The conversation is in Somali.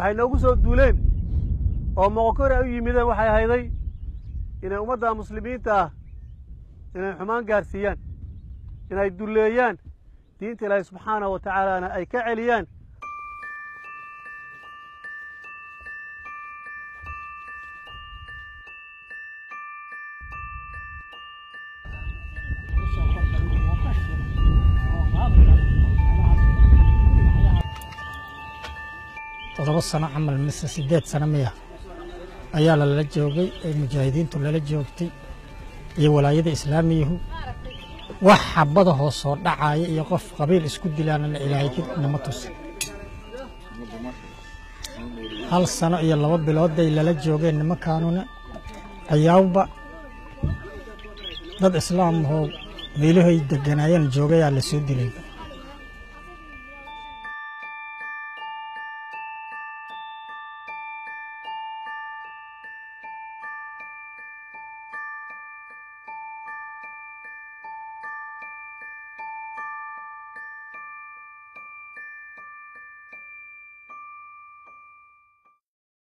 waxay noogu soo duuleen oo moqokore u yimideen waxay hayday inay ummadda muslimiinta ah inay xumaan gaarsiiyaan inay duleeyaan diinta ilaahay subxaanahu wa tacaalaana ay ka celiyaan todoba sano camal mise 8 sano miya ayaa lala joogay mujaahidiintu lala joogtay iyo walaayada islaamiyuhu wax xabada hoos soo dhacaya iyo qof qabiil isku dilaana la ilaahayid nama tusin hal sano iyo 2 bilood ay lala joogeen nimankaanuna ayaawba dad islaam oo meelahay deganaayeen joogay la soo dilay